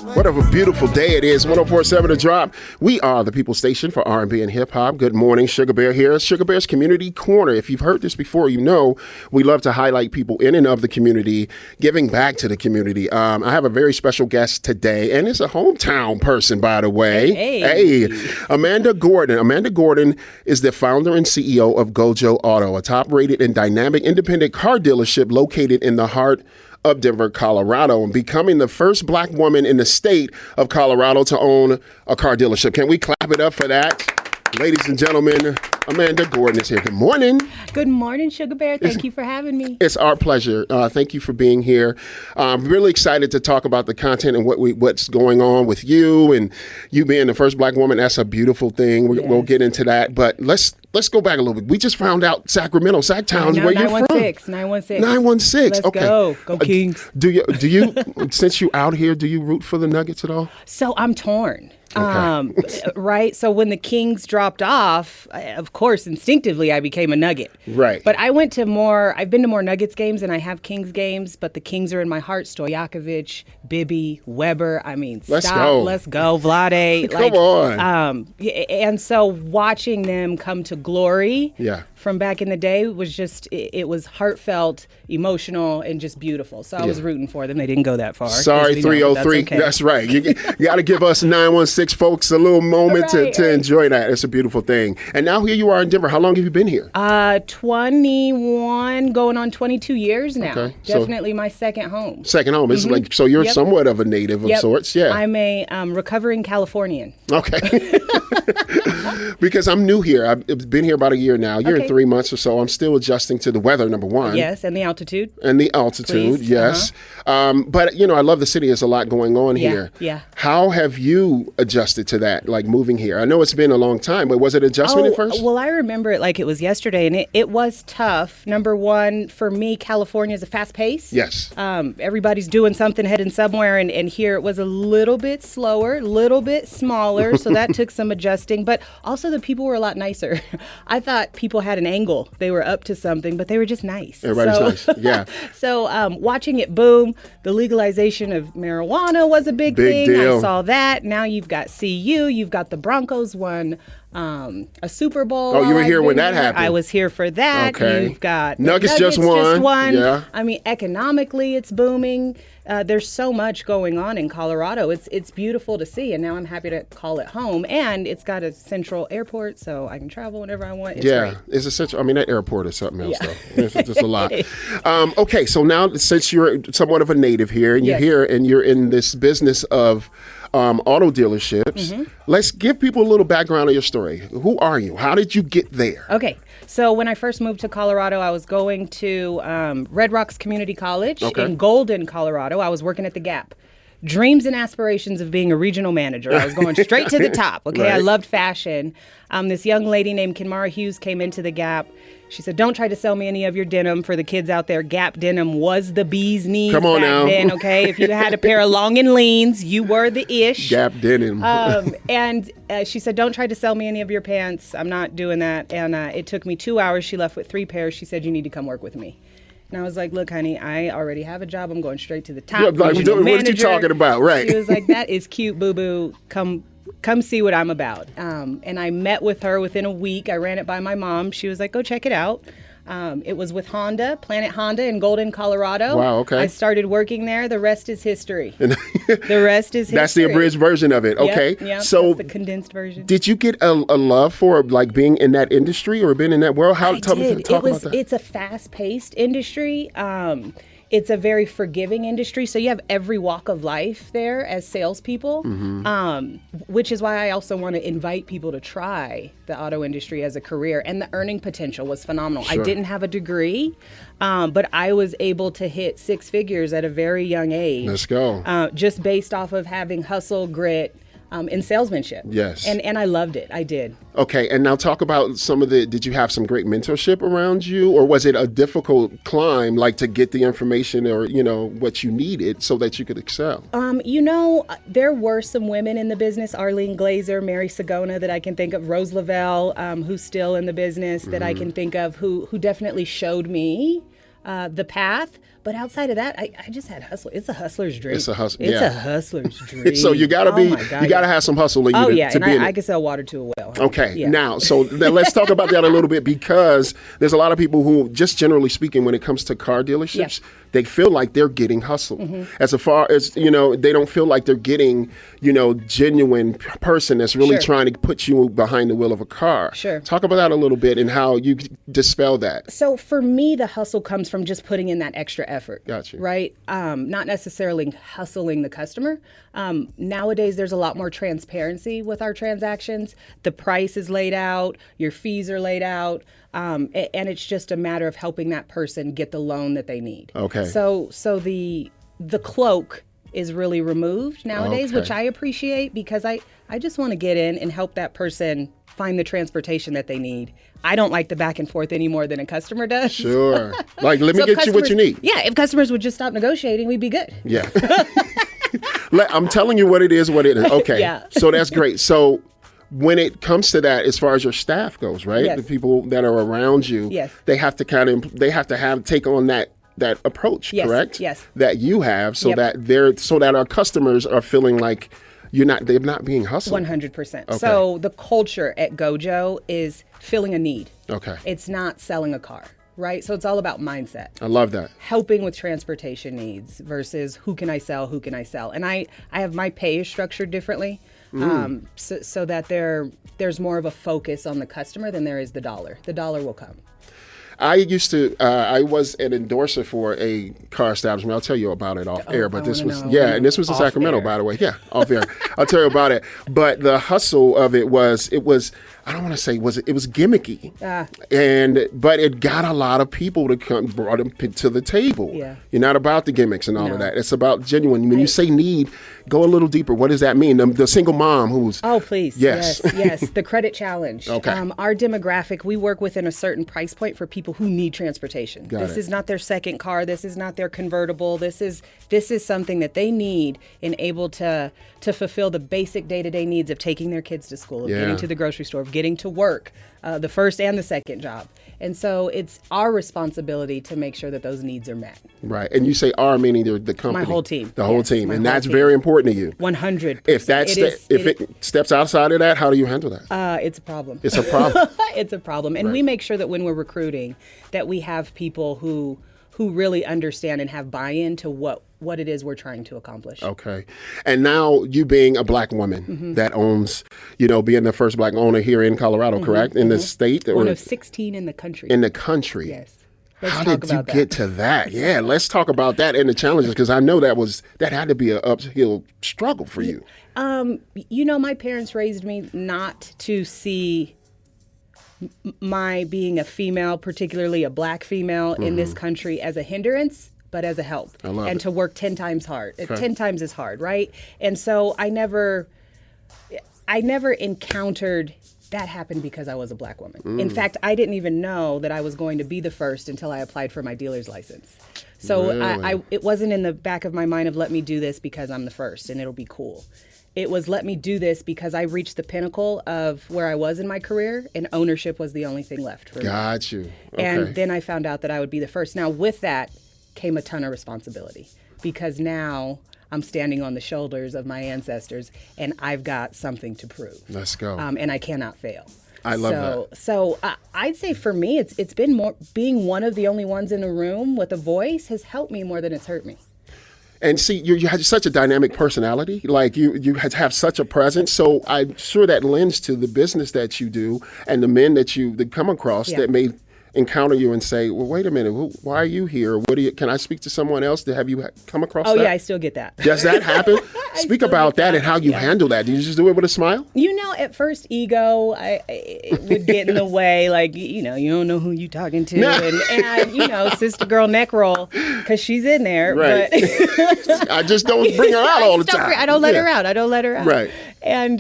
What a beautiful day it is. 104.7 The Drop. We are the People Station for R&B and hip hop. Good morning, Sugar Bear here. SugaBear's Community Corner. If you've heard this before, you know we love to highlight people in and of the community, giving back to the community. I have a very special guest today, and it's a hometown person, by the way. Hey. Amanda Gordon. Amanda Gordon is the founder and CEO of GoJo Auto, a top-rated and dynamic independent car dealership located in the heart of Denver, Colorado, and becoming the first Black woman in the state of Colorado to own a car dealership. Can we clap it up for that? Ladies and gentlemen, Amanda Gordon is here. Good morning. Good morning, Sugar Bear. Thank you for having me. It's our pleasure. Thank you for being here. I'm really excited to talk about the content and what's going on with you and you being the first Black woman. That's a beautiful thing. We'll get into that. But let's go back a little bit. We just found out Sacramento, Sacktown's where you're from. 916. 916. Let's okay. Go Kings. Do you since you out here, do you root for the Nuggets at all? So I'm torn. Okay. Right. So when the Kings dropped off, of course, instinctively, I became a Nugget. Right. But I've been to more Nuggets games than I have Kings games, but the Kings are in my heart. Stojakovic, Bibby, Weber. I mean, let's go, Vlade. Come on. And so watching them come to glory from back in the day was just, it was heartfelt, emotional, and just beautiful. So I was rooting for them. They didn't go that far. Sorry, 303. That's right. You got to give us 916 folks a little moment to enjoy that. It's a beautiful thing. And now here you are in Denver. How long have you been here? 21, going on 22 years now. Okay. Definitely my second home. Second home. It's like, so you're somewhat of a native of sorts. Yeah. I'm a recovering Californian. Okay. Because I'm new here. I've been here about a year now. You're in 3 months or so. I'm still adjusting to the weather, number one. Yes, and the altitude. Please. Yes. But, I love the city. There's a lot going on here. Yeah. How have you adjusted to that, like moving here? I know it's been a long time, but was it adjustment at first? Well, I remember it like it was yesterday, and it was tough. Number one, for me, California is a fast pace. Yes. Everybody's doing something, heading somewhere, and here it was a little bit slower, little bit smaller, so that took some adjusting. But also the people were a lot nicer. I thought people had an angle. They were up to something, but they were just nice. Everybody's nice, yeah. So watching it boom, the legalization of marijuana was a big thing. Deal. I saw that. Now you've got CU, you've got the Broncos won a Super Bowl. Oh, you were here when that happened. I was here for that. Okay. You've got Nuggets just won. Yeah. I mean, economically, it's booming. There's so much going on in Colorado. It's beautiful to see, and now I'm happy to call it home. And it's got a central airport, so I can travel whenever I want. It's great. It's essential. I mean, that airport is something else, though. It's just a lot. Okay, so now since you're somewhat of a native here, and you're here, and you're in this business of auto dealerships, let's give people a little background of your story. Who are you? How did you get there? Okay. So when I first moved to Colorado, I was going to Red Rocks Community College in Golden, Colorado. I was working at the Gap. Dreams and aspirations of being a regional manager. I was going straight to the top. Okay, I loved fashion. This young lady named Kinmara Hughes came into the Gap. She said, "Don't try to sell me any of your denim." For the kids out there, Gap denim was the bee's knees back then, okay? If you had a pair of long and leans, you were the ish. Gap denim. And she said, "Don't try to sell me any of your pants. I'm not doing that." And it took me 2 hours. She left with 3 pairs. She said, "You need to come work with me." And I was like, "Look, honey, I already have a job. I'm going straight to the top. What are you talking about?" Right. She was like, "That is cute, boo-boo. Come see what I'm about." And I met with her within a week. I ran it by my mom. She was like, "Go check it out." It was with Honda, Planet Honda in Golden, Colorado. Wow, okay. I started working there. The rest is history. The rest is history. That's the abridged version of it. Okay. Yep, so that's the condensed version. Did you get a love for like being in that industry or being in that world? I did. Talk about that. It's a fast-paced industry. It's a very forgiving industry, so you have every walk of life there as salespeople, which is why I also want to invite people to try the auto industry as a career. And the earning potential was phenomenal. Sure. I didn't have a degree, but I was able to hit 6 figures at a very young age. Let's go. Just based off of having hustle, grit, in salesmanship. Yes. And I loved it. I did. Okay. And now talk about did you have some great mentorship around you, or was it a difficult climb, like to get the information or, what you needed so that you could excel? There were some women in the business, Arlene Glazer, Mary Sagona that I can think of, Rose Lavelle, who's still in the business that I can think of, who definitely showed me the path. But outside of that, I just had hustle. It's a hustler's dream. It's a hustle. It's yeah. a hustler's dream. So you gotta be, Oh my God, you gotta have some hustle in you. Oh to, yeah, to and be in I it. can sell water to a well. Okay, Yeah. now, so let's talk about that a little bit, because there's a lot of people who, just generally speaking, when it comes to car dealerships, they feel like they're getting hustled. As far as, you know, they don't feel like they're getting, you know, genuine person that's really Sure. trying to put you behind the wheel of a car. Sure. Talk about that a little bit and how you dispel that. So for me, the hustle comes from just putting in that extra effort. Gotcha. Right? Not necessarily hustling the customer. Nowadays, there's a lot more transparency with our transactions. The price is laid out, your fees are laid out, and it's just a matter of helping that person get the loan that they need. Okay. So the cloak is really removed nowadays, Okay. which I appreciate, because I just want to get in and help that person find the transportation that they need. I don't like the back and forth any more than a customer does. Sure. Like, let me So if get you what you need. Yeah, if customers would just stop negotiating, we'd be good. Yeah. I'm telling you what it is. Okay. Yeah. So that's great. So when it comes to that, as far as your staff goes, right? Yes. The people that are around you, Yes. they have to take on that approach, Yes, correct? yes. That you have, so Yep. that our customers are feeling like they're not being hustled. 100%. Okay. So the culture at GoJo is filling a need. Okay. It's not selling a car, right? So it's all about mindset. I love that. Helping with transportation needs versus who can I sell? And I have my pay is structured differently, so that there's more of a focus on the customer than there is the dollar. The dollar will come. I was an endorser for a car establishment. I'll tell you about it off air, but I this wanna was, know. and this was in Off Sacramento, air. by the way. Yeah, off air. I'll tell you about it. But the hustle of it was, I don't want to say it was gimmicky, but it got a lot of people to come, brought them to the table. Yeah. You're not about the gimmicks and all No. of that. It's about genuine. When you say need, go a little deeper. What does that mean? The single mom who's Oh, please. Yes. Yes. The credit challenge. Okay. Our demographic, we work within a certain price point for people who need transportation. Got This it. is not their second car. This is not their convertible. This is something that they need and able to fulfill the basic day-to-day needs of taking their kids to school, of Yeah. getting to the grocery store, of getting to work, the first and the second job. And so it's our responsibility to make sure that those needs are met. right. And you say "our" meaning the company, My whole team. the whole Yes, team, my and whole that's team. very important to you. 100%. If it steps outside of that, how do you handle that? It's a problem. It's a problem. It's a problem. And we make sure that when we're recruiting, that we have people who really understand and have buy-in to what it is we're trying to accomplish. Okay. And now you being a black woman that owns, being the first black owner here in Colorado, correct? In the state? One or of 16 in the country. in the country. Yes. Let's How talk did you about that. get to that? Yeah, let's talk about that and the challenges, because I know that had to be an uphill struggle for you. My parents raised me not to see my being a female, particularly a black female in this country, as a hindrance, but as a help. I love and it. to work 10 times hard. 10 times as hard, right? And so I never encountered that happened because I was a black woman. In fact, I didn't even know that I was going to be the first until I applied for my dealer's license. So Really? it wasn't in the back of my mind of let me do this because I'm the first and it'll be cool. It was let me do this because I reached the pinnacle of where I was in my career and ownership was the only thing left for me. Got you. Okay. And then I found out that I would be the first. Now, with that came a ton of responsibility because now I'm standing on the shoulders of my ancestors and I've got something to prove. Let's go. And I cannot fail. I love that. So I'd say for me, it's been more being one of the only ones in a room with a voice has helped me more than it's hurt me. And see, you have such a dynamic personality. Like you have such a presence. So I'm sure that lends to the business that you do and the men that come across Yeah. that may encounter you and say, well, wait a minute, why are you here? Can I speak to someone else? Have you come across Oh that? yeah, I still get that. Does that happen? Speak still about get that that. and how you handle that. Do you just do it with a smile? At first ego, it would get in the way. Like, you don't know who you talking to. and sister girl neck roll, because she's in there. Right. But I just don't bring her out all the time. I don't let Yeah. her out. I don't let her out. Right. And,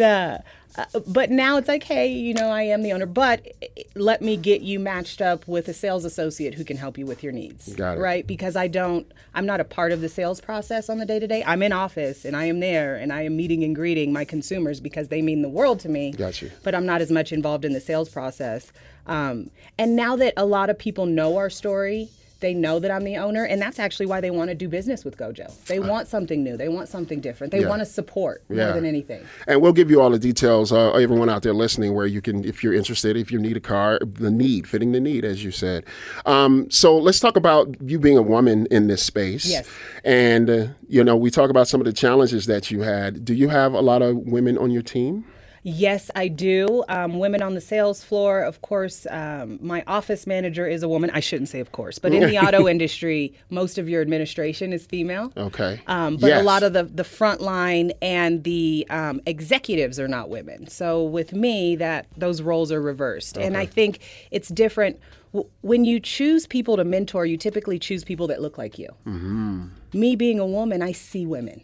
but now it's like, hey, I am the owner, but let me get you matched up with a sales associate who can help you with your needs. Got it. Right? Because I'm not a part of the sales process on the day to day. I'm in office and I am there and I am meeting and greeting my consumers because they mean the world to me. Got you. But I'm not as much involved in the sales process. And now that a lot of people know our story, They know that I'm the owner, and that's actually why they want to do business with GoJo. They want something new. They want something different. They want to support more than anything. And we'll give you all the details, everyone out there listening, where you can, if you're interested, if you need a car, fitting the need, as you said. So let's talk about you being a woman in this space. Yes. And, we talk about some of the challenges that you had. Do you have a lot of women on your team? Yes, I do. Women on the sales floor, of course. My office manager is a woman. I shouldn't say of course, but in the auto industry, most of your administration is female. Okay. But a lot of the front line and the executives are not women. So with me, those roles are reversed. And I think it's different. When you choose people to mentor, you typically choose people that look like you. Mm-hmm. Me being a woman, I see women.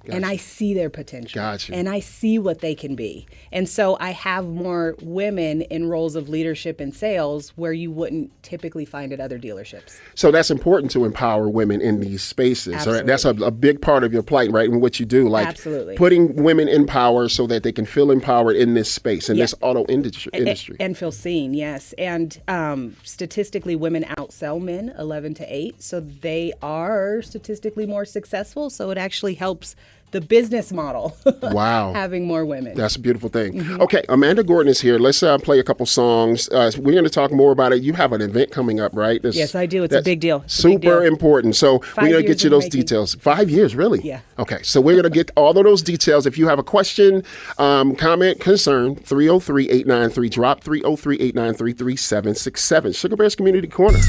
Gotcha. And I see their potential. Gotcha. And I see what they can be. And so I have more women in roles of leadership and sales where you wouldn't typically find at other dealerships. So that's important to empower women in these spaces. Absolutely. That's a big part of your plight, right? In what you do, like Absolutely. Putting women in power so that they can feel empowered in this space, in this auto industry. And feel seen, yes. And statistically, women outsell men 11-8. So they are statistically more successable. So it actually helps the business model. Wow. Having more women. That's a beautiful thing. Mm-hmm. Okay, Amanda Gordon is here. Let's play a couple songs. We're going to talk more about it. You have an event coming up, right? Yes, I do. It's a big deal. Super important. So we're going to get you those details. 5 years, really? Yeah. Okay, so we're going to get all of those details. If you have a question, comment, concern, 303-893-DROP, 303-893-3767. Sugar Bear's Community Corner.